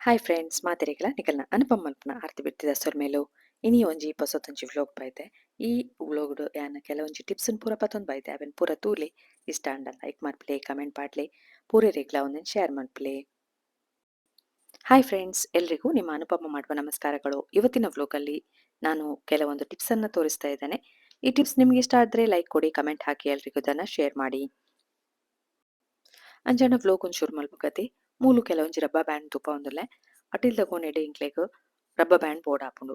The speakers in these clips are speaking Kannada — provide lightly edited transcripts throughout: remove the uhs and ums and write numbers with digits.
ಹಾಯ್ ಫ್ರೆಂಡ್ಸ್ ಮಾತೆರೆಗ್ಲ ನಿಕಲ್ನ ಅನುಪಮ್ ಮಲ್ಪನ ಆರ್ತಿ ಬಿಡ್ತಿದ ಸೊರ್ಮೇಲು ಇನಿ ಒಂಜಿ ಪೊಸೊತ್ತೊಂಜಿ ವ್ಲೋಗ್ ಬೈತೆ ಈ ವ್ಲೋಗ್ಡು ಯಾನ ಕೆಲವೊಂಜಿ ಟಿಪ್ಸ್ ಪೂರ ಪತ್ತೊಂದು ಬೈತೆ ಅವೆನ್ ಪೂರ ತೂಲೆ ಇಷ್ಟ ಅಂಡ ಲೈಕ್ ಮಾಡ್ಪ್ಲೆ ಕಮೆಂಟ್ ಪಾಡ್ಲೆ ಪೂರೆರೆಗ್ಲ ಒಂದೊಂದು ಶೇರ್ ಮಾಡ್ಪ್ಲೆ. ಹಾಯ್ ಫ್ರೆಂಡ್ಸ್, ಎಲ್ರಿಗೂ ನಿಮ್ಮ ಅನುಪಮ ಮಾಡುವ ನಮಸ್ಕಾರಗಳು. ಇವತ್ತಿನ ವ್ಲೋಗಲ್ಲಿ ನಾನು ಕೆಲವೊಂದು ಟಿಪ್ಸ್ ಅನ್ನ ತೋರಿಸ್ತಾ ಇದ್ದೇನೆ. ಈ ಟಿಪ್ಸ್ ನಿಮ್ಗೆ ಇಷ್ಟ ಆದ್ರೆ ಲೈಕ್ ಕೊಡಿ, ಕಮೆಂಟ್ ಹಾಕಿ, ಎಲ್ರಿಗೂ ಇದನ್ನ ಶೇರ್ ಮಾಡಿ. ಅಂಜಾನ ವ್ಲೋಗ್ ಒಂದು ಶುರು ಮಲ್ಪಗತಿ ಮೂಲು ಕೆಲವೊಂಜಿ ರಬ್ಬರ್ ಬ್ಯಾಂಡ್ ತುಪ್ಪ ಒಂದುಲ್ಲೆ ಅಟಿಲ್ ತಗೊಂಡೆಡೆ ಇಂಕ್ಲೆಗ್ ರಬ್ಬರ್ ಬ್ಯಾಂಡ್ ಬೋರ್ಡ್ ಹಾಪುಂಡು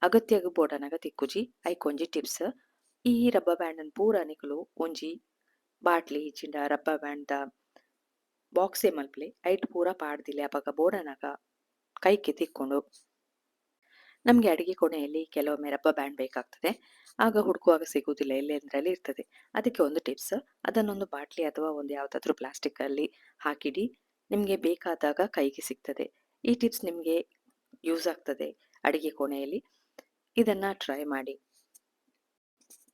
ಅಗತ್ಯಗ್ ಬೋರ್ಡನಾಗ ತಿಕ್ಕುಜಿ ಐಕೊಂಜಿ ಟಿಪ್ಸ್. ಈ ರಬ್ಬರ್ ಬ್ಯಾಂಡ್ ಅನ್ನು ಪೂರ ನಿಕುಲು ಒಂಜಿ ಬಾಟ್ಲಿ ಇಚ್ಚಿಂಡ ರಬ್ಬರ್ ಬ್ಯಾಂಡ್ ದ ಬಾಕ್ಸೆ ಮಲ್ಪಲೆ ಐಟ್ ಪೂರ ಪಾಡ್ದಿಲೆ ಅಪಗ ಬೋರ್ಡನಾಗ ಕೈಗೆ ತಿಕ್ಕೊಂಡು ನಮ್ಗೆ ಅಡಿಗೆ ಕೋಣೆಯಲ್ಲಿ ಕೆಲವೊಮ್ಮೆ ರಬ್ಬರ್ ಬ್ಯಾಂಡ್ ಬೇಕಾಗ್ತದೆ. ಆಗ ಹುಡುಕುವಾಗ ಸಿಗುವುದಿಲ್ಲ, ಎಲ್ಲೆಂದ್ರಲ್ಲಿ ಇರ್ತದೆ. ಅದಕ್ಕೆ ಒಂದು ಟಿಪ್ಸ್, ಅದನ್ನೊಂದು ಬಾಟ್ಲಿ ಅಥವಾ ಒಂದು ಯಾವುದಾದ್ರೂ ಪ್ಲಾಸ್ಟಿಕ್ ಅಲ್ಲಿ ಹಾಕಿಡಿ, ನಿಮ್ಗೆ ಬೇಕಾದಾಗ ಕೈಗೆ ಸಿಗ್ತದೆ. ಈ ಟಿಪ್ಸ್ ನಿಮ್ಗೆ ಯೂಸ್ ಆಗ್ತದೆ ಅಡಿಗೆ ಕೋಣೆಯಲ್ಲಿ. ಇದನ್ನ ಟ್ರೈ ಮಾಡಿ.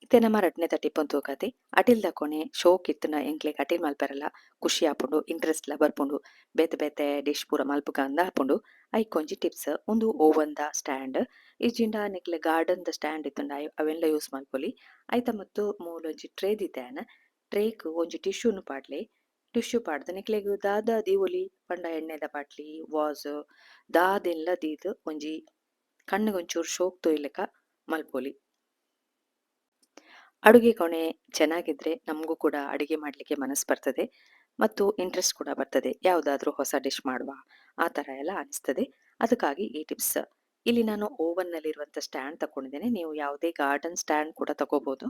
ಇತ್ತೆ ನಮ್ಮ ರಡ್ನೆದ ಟಿಪ್ ಒಂದು ತೂಕತಿ ಅಟಿಲ್ ದಕೋಣೆ ಶೋಕ್ ಇತ್ತನ ಎಂಕ್ಲೆಗ್ ಅಟಿಲ್ ಮಲ್ಪರಲ್ಲ ಖುಷಿ ಆಪುಂಡು, ಇಂಟ್ರೆಸ್ಟ್ ಲ ಬರ್ಪುಂಡು, ಬೇತೆ ಬೇತೆ ಡಿಶ್ ಪೂರ ಮಲ್ಪುಗ ಅಂದ ಆಪುಂಡು. ಐಕೊಂಜಿ ಟಿಪ್ಸ್, ಒಂದು ಓವನ್ ದ ಸ್ಟ್ಯಾಂಡ್ ಇಜಿಂಡ ನಿಕ್ಲೆ ಗಾರ್ಡನ್ ದ ಸ್ಟ್ಯಾಂಡ್ ಇತ್ತುಂಡ ಅವೆಲ್ಲ ಯೂಸ್ ಮಲ್ಪೊಲಿ. ಐತ ಮತ್ತು ಮೂಲೊಂಜಿ ಟ್ರೇ ದಿತ್ತೇನ ಟ್ರೇಕ್ ಒಂಜಿ ಟಿಶ್ಯೂನು ಪಾಡ್ಲೆ ಟಿಶ್ಯೂ ಪಾಡ್ದು ನಿಕ್ಲೆಗ್ ದಾದ ದೀವೊಲಿ ಪಂಡ ಎಣ್ಣೆದ ಬಾಟ್ಲಿ ವಾಸ್ ದಾದೆಲ್ಲ ದೀದ್ ಒಂಜಿ ಕಣ್ಣಿಗೊಂಚೂರು ಶೋಕ್ ತೊಯ್ಲೆಕ ಮಲ್ಪೊಲಿ. ಅಡುಗೆ ಕೋಣೆ ಚೆನ್ನಾಗಿದ್ರೆ ನಮಗೂ ಕೂಡ ಅಡುಗೆ ಮಾಡಲಿಕ್ಕೆ ಮನಸ್ಸು ಬರ್ತದೆ ಮತ್ತು ಇಂಟ್ರೆಸ್ಟ್ ಕೂಡ ಬರ್ತದೆ. ಯಾವುದಾದ್ರೂ ಹೊಸ ಡಿಶ್ ಮಾಡುವ ಆ ಥರ ಎಲ್ಲ ಅನಿಸ್ತದೆ. ಅದಕ್ಕಾಗಿ ಈ ಟಿಪ್ಸ್. ಇಲ್ಲಿ ನಾನು ಓವನ್ನಲ್ಲಿರುವಂಥ ಸ್ಟ್ಯಾಂಡ್ ತಗೊಂಡಿದ್ದೇನೆ. ನೀವು ಯಾವುದೇ ಗಾರ್ಡನ್ ಸ್ಟ್ಯಾಂಡ್ ಕೂಡ ತಗೋಬೋದು.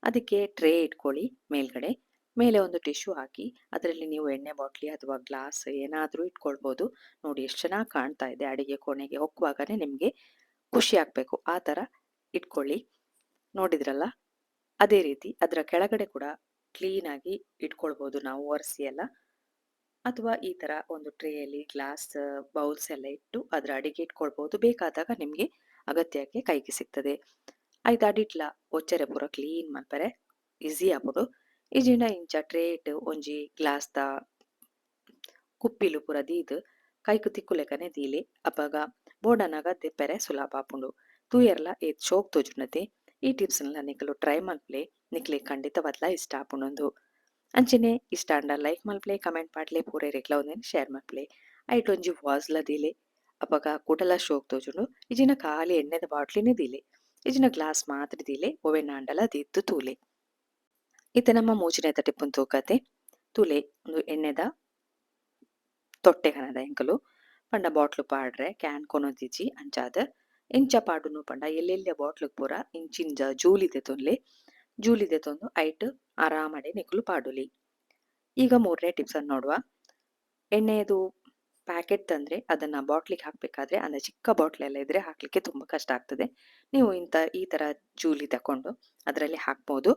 ಅದಕ್ಕೆ ಟ್ರೇ ಇಟ್ಕೊಳ್ಳಿ ಮೇಲ್ಗಡೆ. ಮೇಲೆ ಒಂದು ಟಿಶ್ಯೂ ಹಾಕಿ ಅದರಲ್ಲಿ ನೀವು ಎಣ್ಣೆ ಬಾಟ್ಲಿ ಅಥವಾ ಗ್ಲಾಸ್ ಏನಾದರೂ ಇಟ್ಕೊಳ್ಬೋದು. ನೋಡಿ ಎಷ್ಟು ಚೆನ್ನಾಗಿ ಕಾಣ್ತಾ ಇದೆ. ಅಡುಗೆ ಕೋಣೆಗೆ ಹೋಗುವಾಗನೇ ನಿಮಗೆ ಖುಷಿ ಆಗಬೇಕು ಆ ಥರ ಇಟ್ಕೊಳ್ಳಿ. ನೋಡಿದ್ರಲ್ಲ, ಅದೇ ರೀತಿ ಅದರ ಕೆಳಗಡೆ ಕೂಡ ಕ್ಲೀನ್ ಆಗಿ ಇಟ್ಕೊಳ್ಬೋದು ನಾವು ಒರೆಸಿ ಎಲ್ಲ. ಅಥವಾ ಈ ತರ ಒಂದು ಟ್ರೇಯಲ್ಲಿ ಗ್ಲಾಸ್ ಬೌಲ್ಸ್ ಎಲ್ಲ ಇಟ್ಟು ಅದರ ಅಡಿಗೆ ಇಟ್ಕೊಳ್ಬೋದು. ಬೇಕಾದಾಗ ನಿಮ್ಗೆ ಅಗತ್ಯಕ್ಕೆ ಕೈಗೆ ಸಿಗ್ತದೆ. ಐದು ಅಡಿಟ್ಲ ಒಚ್ಚರೆ ಪೂರ ಕ್ಲೀನ್ ಮಲ್ಪರೆ ಈಸಿ ಆಪುಡು. ಇಜಿಂಡ ಇಂಚ ಟ್ರೇ ಇಟ್ಟು ಒಂಜಿ ಗ್ಲಾಸ್ ದ ಕುಪ್ಪಿಲು ಪೂರ ದೀದ್ ಕೈಕು ತಿಕ್ಕುಲೆಕನೆ ದೀಲಿ ಅಪಗ ಬೋಡನಾಗ ದೆಪ್ಪರೆ ಸುಲಭ ಆಪುಂಡು. ತೂಯರ್ಲ ಏತ್ ಶೋಕ್ ತೋಜುಂಡತೆ. ಈ ಟಿಪ್ಸ್ ನಿಕಲು ಟ್ರೈ ಮಲ್ಪ್ಲೆ ನಿಕ್ಲೆ ಖಂಡಿತ ಬದ್ಲ ಇಷ್ಟ ಆಪುಂಡು. ಅಂಚನೆ ಇಷ್ಟ ಅಂಡ ಲೈಕ್ ಮಲ್ಪ್ಲೆ ಕಮೆಂಟ್ ಪಾಡ್ಲೆ ಪೂರೆ ರೆಗ್ಲ ಒಂದೇನು ಶೇರ್ ಮಲ್ಪ್ಲೆ. ಐಟ್ ಒಂಜಿ ವಾಸ್ಲ ದೀಲೆ ಅಪಗ ಕೂಟಲ ಶೋಕ್ ತೋಜುಂಡು. ಇಜಿನ ಖಾಲಿ ಎಣ್ಣೆದ ಬಾಟ್ಲಿನೇ ದೀಲೆ ಇಜಿನ ಗ್ಲಾಸ್ ಮಾತ್ರ ದೀಲೆ ಒವೆನ ಅಂಡಲ ದಿದ್ದು ತೂಲೆ. ಇತ್ತೆ ನಮ್ಮ ಮೂಜಿನೆದ ಟಿಪ್ಪುನ್ ತೂಕತೆ ತೂಲೆ ಒಂದು ಎಣ್ಣೆದ ತೊಟ್ಟೆ ಕನದ ಎಂಕಲು ಪಂಡ ಬಾಟ್ಲು ಪಾಡ್ರೆ ಕ್ಯಾನ್ ಕೊನೊಂದಿಜಿ ಅಂಚಾದ ಇಂಚ ಪಾಡುನು ಪಂಡ ಎಲ್ಲೆಲ್ಲ ಬಾಟ್ಲು ಪೂರ ಇಂಚಿಂಜ ಜೂಲಿದೆ ತೊನ್ಲೆ ಜೂಲಿದೆ ತೊಂದು ಐಟ್ ಆರಾಮಡೆ ನಿಕುಲು ಪಾಡುಲಿ. ಈಗ ಮೂರನೇ ಟಿಪ್ಸ್ ಅನ್ನು ನೋಡುವ. ಎಣ್ಣೆದು ಪ್ಯಾಕೆಟ್ ತಂದ್ರೆ ಅದನ್ನ ಬಾಟ್ಲಿಗೆ ಹಾಕ್ಬೇಕಾದ್ರೆ ಅಂದ್ರೆ ಚಿಕ್ಕ ಬಾಟ್ಲ್ ಎಲ್ಲ ಇದ್ರೆ ಹಾಕ್ಲಿಕ್ಕೆ ತುಂಬಾ ಕಷ್ಟ ಆಗ್ತದೆ. ನೀವು ಈ ತರ ಜೂಲಿ ತಕೊಂಡು ಅದರಲ್ಲಿ ಹಾಕ್ಬೋದು.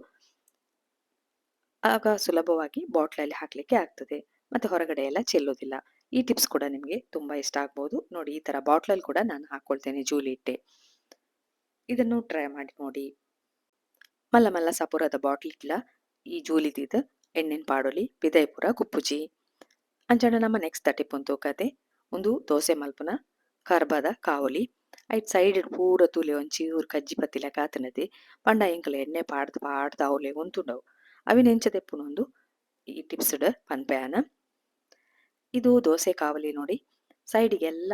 ಆಗ ಸುಲಭವಾಗಿ ಬಾಟ್ಲಲ್ಲಿ ಹಾಕ್ಲಿಕ್ಕೆ ಆಗ್ತದೆ ಮತ್ತೆ ಹೊರಗಡೆ ಎಲ್ಲ ಚೆಲ್ಲೋದಿಲ್ಲ. ಈ ಟಿಪ್ಸ್ ಕೂಡ ನಿಮ್ಗೆ ತುಂಬಾ ಇಷ್ಟ ಆಗ್ಬೋದು. ನೋಡಿ, ಈ ತರ ಬಾಟ್ಲಲ್ಲಿ ಕೂಡ ನಾನು ಹಾಕೊಳ್ತೇನೆ ಜೂಲಿ ಇಟ್ಟೆ. ಇದನ್ನು ಟ್ರೈ ಮಾಡಿ ನೋಡಿ. ಮಲ್ಲ ಮಲ್ಲ ಸಪುರದ ಬಾಟ್ಲಿಗ್ಲ ಈ ಜೂಲಿದಿದ್ ಎಣ್ಣೆನ್ ಪಾಡೊಲಿ ಪಿದೈಪುರ ಕುಪ್ಪುಜಿ. ಅಂಚಂಡ ನಮ್ಮ ನೆಕ್ಸ್ಟ್ ಟಿಪ್ ಒಂದು ತೂಕತೆ ಒಂದು ದೋಸೆ ಮಲ್ಪುನ ಕರ್ಬದ ಕಾವೊಲಿ. ಐಟ್ ಸೈಡ್ ಪೂರ ತೂಲೆ ಒಂಚೂರು ಕಜ್ಜಿ ಪತ್ತಿಲ ಕಾತನದೆ ಪಂಡ ಎಂಕಲ ಎಣ್ಣೆ ಪಾಡ್ದು ಪಾಡ್ದು ಅವಲೆ ಒಂತುಂಡವು ಅವಿನ ಎಂಚ ತೆಪ್ಪುನೊಂದು ಈ ಟಿಪ್ಸ್ಡ್ ಪನ್ಪೆಯಾನ. ಇದು ದೋಸೆ ಕಾವಲಿ ನೋಡಿ, ಸೈಡಿಗೆಲ್ಲ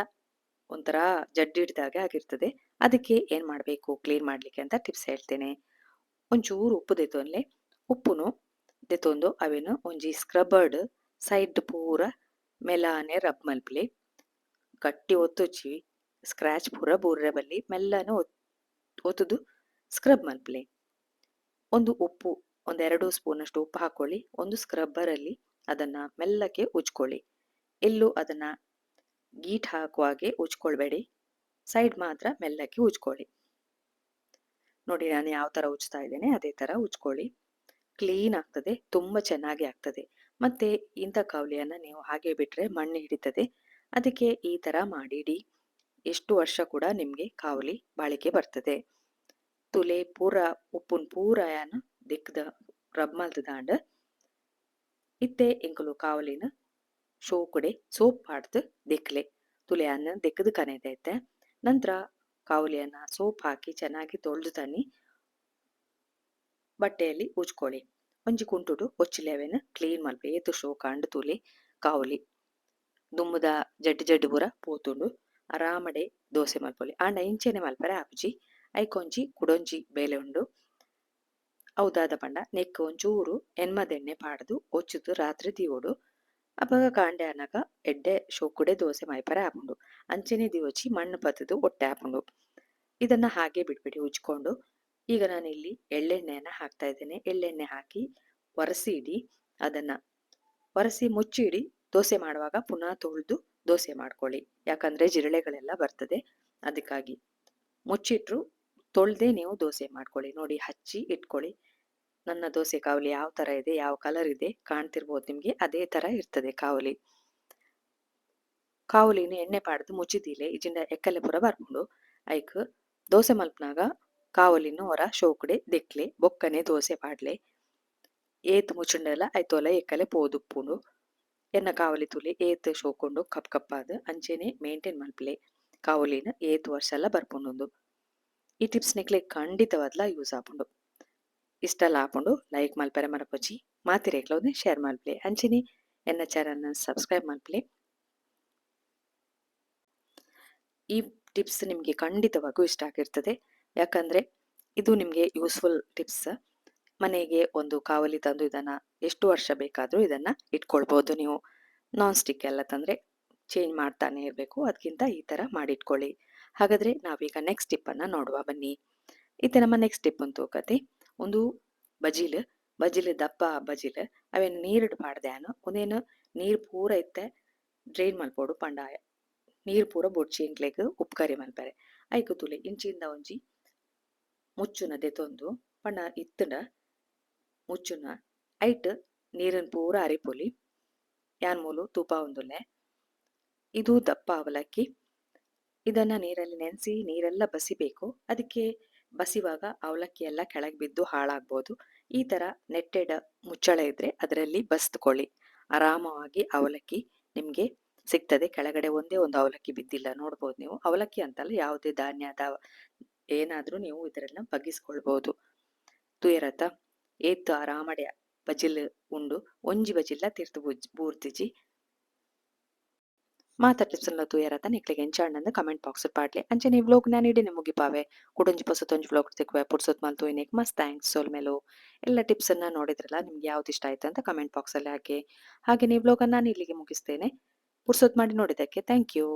ಒಂಥರ ಜಡ್ಡಿ ಹಿಡ್ದಾಗೆ ಆಗಿರ್ತದೆ. ಅದಕ್ಕೆ ಏನ್ ಮಾಡಬೇಕು ಕ್ಲೀನ್ ಮಾಡ್ಲಿಕ್ಕೆ ಅಂತ ಟಿಪ್ಸ್ ಹೇಳ್ತೇನೆ. ಒಂಚೂರು ಉಪ್ಪು ದೆತೊನ್ಲೆ ಉಪ್ಪುನು ದೆತೊಂದು ಅವೆನು ಒಂಜಿ ಸ್ಕ್ರಬ್ಬರ್ಡ್ ಸೈಡ್ ಪೂರ ಮೆಲಾನೆ ರಬ್ ಮಲ್ಪಲೆ ಗಟ್ಟಿ ಒತ್ತುಚ್ಚಿ ಸ್ಕ್ರಾಚ್ ಪೂರ ಬೂರ್ರೆ ಬಲ್ಲಿ ಮೆಲ್ಲನೆ ಒತ್ತುದು ಸ್ಕ್ರಬ್ ಮಲ್ಪಲೆ. ಒಂದು ಉಪ್ಪು ಒಂದೆರಡು ಸ್ಪೂನ್ ಅಷ್ಟು ಉಪ್ಪು ಹಾಕೊಳ್ಳಿ. ಒಂದು ಸ್ಕ್ರಬ್ಬರ್ ಅಲ್ಲಿ ಅದನ್ನ ಮೆಲ್ಲಕ್ಕೆ ಉಜ್ಕೊಳ್ಳಿ. ಎಲ್ಲೂ ಅದನ್ನ ಗೀಟ್ ಹಾಕುವಾಗೆ ಉಜ್ಕೊಳ್ಬೇಡಿ, ಸೈಡ್ ಮಾತ್ರ ಮೆಲ್ಲಕ್ಕೆ ಉಜ್ಕೊಳ್ಳಿ. ನೋಡಿ ನಾನು ಯಾವ ತರ ಉಜ್ತಾ ಇದ್ದೇನೆ ಅದೇ ತರ ಉಜ್ಕೊಳ್ಳಿ. ಕ್ಲೀನ್ ಆಗ್ತದೆ, ತುಂಬಾ ಚೆನ್ನಾಗಿ ಆಗ್ತದೆ. ಮತ್ತೆ ಇಂಥ ಕಾವಲಿಯನ್ನ ನೀವು ಹಾಗೆ ಬಿಟ್ರೆ ಮಣ್ಣು ಹಿಡಿತದೆ. ಅದಕ್ಕೆ ಈ ತರ ಮಾಡಿಡಿ, ಎಷ್ಟು ವರ್ಷ ಕೂಡ ನಿಮ್ಗೆ ಕಾವಲಿ ಬಾಳಿಕೆ ಬರ್ತದೆ. ತುಲೆ ಪೂರ ಉಪ್ಪುನ್ ಪೂರ ಯಾನ ದಿಕ್ಕದ ರಬ್ ಮಲ್ತದಾಂಡ ಇತ್ತೆ ಎಂಕುಲು ಕಾವಲಿನ ಶೋಕುಡೆ ಸೋಪ್ ಪಾಡ್ದು ದಿಕ್ಲೆ ತುಲಿಯನ್ನ ದೆಕ್ಕದ ಕನೆದೈತೆ. ನಂತರ ಕಾವಲಿಯನ್ನ ಸೋಪ್ ಹಾಕಿ ಚೆನ್ನಾಗಿ ತೊಳ್ದು ತನ್ನಿ ಬಟ್ಟೆಯಲ್ಲಿ ಉಜ್ಕೊಳ್ಳಿ. ಒಂಜಿ ಕುಂಟುಡು ಒಚ್ಚಿಲೆವೆನ್ ಕ್ಲೀನ್ ಮಲ್ಪೆ ಏತು ಶೋ ಕಾಂಡ್ ತುಲಿ ಕಾವಲಿ ದುಮ್ಮುದ ಜಡ್ಡು ಜಡ್ಡು ಪೂರ ಪೋತುಂಡು ಆರಾಮಡೆ ದೋಸೆ ಮಲ್ಪೊಲಿ. ಆಂಡ ಇಂಚೆನೆ ಮಲ್ಪರೆ ಆಪುಜಿ ಐಕೊಂಜಿ ಕುಡೊಂಜಿ ಬೇಲೆ ಉಂಡು. ಔದಾದ ಪಂಡ ನೆಕ್ ಒಂಚೂರು ಎನ್ಮದೆಣ್ಣೆ ಪಾಡ್ದು ಒಚ್ಚುದು ರಾತ್ರಿ ದಿವೊಡು ಅಪಗ ಕಾಂಡೆ ಅನಗ ಎಡ್ಡೆ ಶೋಕುಡೆ ದೋಸೆ ಮೈಪರೆ ಆಪುಂಡು. ಅಂಚೆನೆ ದಿವಚಿ ಮಣ್ಣು ಪತ್ತದು ಒಟ್ಟೆ ಆಪುಂಡು. ಇದನ್ನ ಹಾಗೆ ಬಿಟ್ಬಿಡಿ ಉಜ್ಕೊಂಡು. ಈಗ ನಾನಿಲ್ಲಿ ಎಳ್ಳೆಣ್ಣೆಯನ್ನ ಹಾಕ್ತಾ ಇದ್ದೇನೆ. ಎಳ್ಳೆಣ್ಣೆ ಹಾಕಿ ಒರೆಸಿ ಇಡಿ. ಅದನ್ನ ಒರೆಸಿ ಮುಚ್ಚಿಡಿ. ದೋಸೆ ಮಾಡುವಾಗ ಪುನಃ ತೊಳೆದು ದೋಸೆ ಮಾಡ್ಕೊಳ್ಳಿ. ಯಾಕಂದ್ರೆ ಜಿರಳೆಗಳೆಲ್ಲ ಬರ್ತದೆ, ಅದಕ್ಕಾಗಿ ಮುಚ್ಚಿಟ್ರು ತೊಳ್ದೆ ನೀವು ದೋಸೆ ಮಾಡ್ಕೊಳ್ಳಿ. ನೋಡಿ ಹಚ್ಚಿ ಇಟ್ಕೊಳ್ಳಿ. ನನ್ನ ದೋಸೆ ಕಾವಲಿ ಯಾವ ತರ ಇದೆ, ಯಾವ ಕಲರ್ ಇದೆ ಕಾಣ್ತಿರ್ಬೋದು ನಿಮ್ಗೆ. ಅದೇ ತರ ಇರ್ತದೆ ಕಾವಲಿ. ಕಾವಲಿನ ಎಣ್ಣೆ ಪಾಡ್ದು ಮುಚ್ಚಿದಿಲೆ ಇಜಿಂಡ ಎಕ್ಕಲೆ ಪುರ ಬರ್ಪುಂಡು. ಐಕ್ ದೋಸೆ ಮಲ್ಪನಾಗ ಕಾವಲಿನ ಹೊರ ಶೋಕುಡೆ ದೆಕ್ಲೆ ಬೊಕ್ಕನೆ ದೋಸೆ ಪಾಡ್ಲೆ ಏತ್ ಮುಚ್ಚುಂಡಲ ಐತೋಲ ಎಕ್ಕಲೆ ಪೋದುಪ್ಪುಂಡು. ಎನ್ನ ಕಾವಲಿ ತುಲಿ ಏತ್ ಶೋಕೊಂಡು ಕಪ್ ಕಪ್ಪಾದ್ ಅಂಚೆನೆ ಮೇಂಟೈನ್ ಮಲ್ಪಲೆ ಕಾವಲಿನ ಏತ್ ವರ್ಷ ಬರ್ಪುಂಡು. ಈ ಟಿಪ್ಸ್ ನಿಕ್ಲೆ ಖಂಡಿತವಾದ್ಲ ಯೂಸ್ ಆಪುಂಡು. ಇಷ್ಟಲ್ಲ ಆಪುಂಡು ಲೈಕ್ ಮಲ್ಪರೆ ಮರಪೊಚ್ಚಿ ಮಾತಿರೇಕ್ಲೋನೆ ಶೇರ್ ಮಲ್ಪಲೆ ಅಂಚಿನಿ ಎನ್ನ ಚಾನಲ್ನ ಸಬ್ಸ್ಕ್ರೈಬ್ ಮಲ್ಪಲೆ. ಈ ಟಿಪ್ಸ್ ನಿಮಗೆ ಖಂಡಿತವಾಗೂ ಇಷ್ಟ ಆಗಿರ್ತದೆ. ಯಾಕಂದ್ರೆ ಇದು ನಿಮಗೆ ಯೂಸ್ಫುಲ್ ಟಿಪ್ಸ್. ಮನೆಗೆ ಒಂದು ಕಾವಲಿ ತಂದು ಇದನ್ನ ಎಷ್ಟು ವರ್ಷ ಬೇಕಾದ್ರೂ ಇದನ್ನ ಇಟ್ಕೊಳ್ಬಹುದು ನೀವು. ನಾನ್ ಸ್ಟಿಕ್ ಎಲ್ಲ ತಂದ್ರೆ ಚೇಂಜ್ ಮಾಡ್ತಾನೆ ಇರಬೇಕು, ಅದಕ್ಕಿಂತ ಈ ತರ ಮಾಡಿಟ್ಕೊಳ್ಳಿ. ಹಾಗಾದ್ರೆ ನಾವೀಗ ನೆಕ್ಸ್ಟ್ ಟಿಪ್ ಅನ್ನ ನೋಡುವ ಬನ್ನಿ. ಇತ್ತೆ ನಮ್ಮ ನೆಕ್ಸ್ಟ್ ಟಿಪ್ ಅಂತ ಹೋಗತ್ತೆ. ಒಂದು ಬಜಿಲ್ ದಪ್ಪ ಬಜಿಲ್ ಅವೇನು ನೀರಿಡ್ ಪಾಡ್ದ್ಯಾನು ಒಂದೇನು ನೀರ್ ಪೂರ ಇತ್ತೆ ಡ್ರೈನ್ ಮಲ್ಪೋಡು ಪಂಡಾಯ ನೀರ್ ಪೂರ ಬೊಡ್ಚಿ ಎಂಕ್ಲೆಗ್ ಉಪ್ಕರಿ ಮಲ್ಪರೆ ಐಕು ತುಲೆ ಇಂಚಿಂದ ಒಂಜಿ ಮುಚ್ಚುನ ದೆತೊಂದು ಪಂಡ ಇತ್ತಂಡ ಮುಚ್ಚುನ ಐಟ್ ನೀರನ್ ಪೂರ ಅರಿಪೊಲಿ ಯಾನ್ ಮೂಲು ತೂಪ ಒಂದುಲ್ಲೆ. ಇದು ದಪ್ಪ ಅವಲಕ್ಕಿ. ಇದನ್ನ ನೀರಲ್ಲಿ ನೆನೆಸಿ ನೀರೆಲ್ಲ ಬಸಿಬೇಕು. ಅದಕ್ಕೆ ಬಸಿವಾಗ ಅವಲಕ್ಕಿ ಎಲ್ಲ ಕೆಳಗೆ ಬಿದ್ದು ಹಾಳಾಗ್ಬೋದು. ಈ ತರ ನೆಟ್ಟೆಡ್ ಮುಚ್ಚಳ ಇದ್ರೆ ಅದರಲ್ಲಿ ಬಸ್ತ್ಕೊಳ್ಳಿ. ಆರಾಮವಾಗಿ ಅವಲಕ್ಕಿ ನಿಮ್ಗೆ ಸಿಗ್ತದೆ. ಕೆಳಗಡೆ ಒಂದೇ ಒಂದು ಅವಲಕ್ಕಿ ಬಿದ್ದಿಲ್ಲ ನೋಡ್ಬೋದು ನೀವು. ಅವಲಕ್ಕಿ ಅಂತಲ್ಲ, ಯಾವುದೇ ಧಾನ್ಯದ ಏನಾದ್ರೂ ನೀವು ಇದರೆಲ್ಲ ಬಗ್ಗಿಸ್ಕೊಳ್ಬಹುದು. ತುಯರತ ಏತ್ ಆರಾಮಡೆ ಬಜಿಲ್ ಉಂಡು ಒಂಜಿ ಬಜಿಲ್ಲ ತಿರ್ತು ಬೂರ್ತಿಜಿ ಮಾತ ಟಿಪ್ಸ್ಲ ತೂಯರತ ನಿಕ್ಲೆಗೆ ಎಂಚಾಂಡಂದು ಕಮೆಂಟ್ ಬಾಕ್ಸ್ ಪಾಡ್ಲೆ ಅಂಚನೆ ಈ ವ್ಲೋಗ್ ನಾನು ಇಡೀನೆ ಮುಗಿಪಾವೆ. ಕುಡೊಂಜಿ ಪೊಸತ್ತೊಂಜಿ ವ್ಲೋಗ್ ತಿಕ್ಕುವೆ ಪುಡ್ಸೊತ್ ಮಲ್ತೋಯ್ನೆಕ್ ಮಸ್ತ್ ಥ್ಯಾಂಕ್ಸ್ ಸೋಲ್ಮೆಲು. ಎಲ್ಲ ಟಿಪ್ಸ್ ಅನ್ನ ನೋಡಿದ್ರಲ್ಲ, ನಿಮ್ಗೆ ಯಾವ್ದು ಇಷ್ಟ ಆಯ್ತು ಅಂತ ಕಮೆಂಟ್ ಬಾಕ್ಸ್ ಅಲ್ಲಿ ಹಾಕಿ. ಹಾಗೆ ಈ ವ್ಲೋಗ್ ಅನ್ನ ನಾನು ಇಲ್ಲಿಗೆ ಮುಗಿಸ್ತೇನೆ. ಪುಡ್ಸೊತ್ ಮಾಡಿ ನೋಡಿದ್ದಕ್ಕೆ ಥ್ಯಾಂಕ್ ಯು.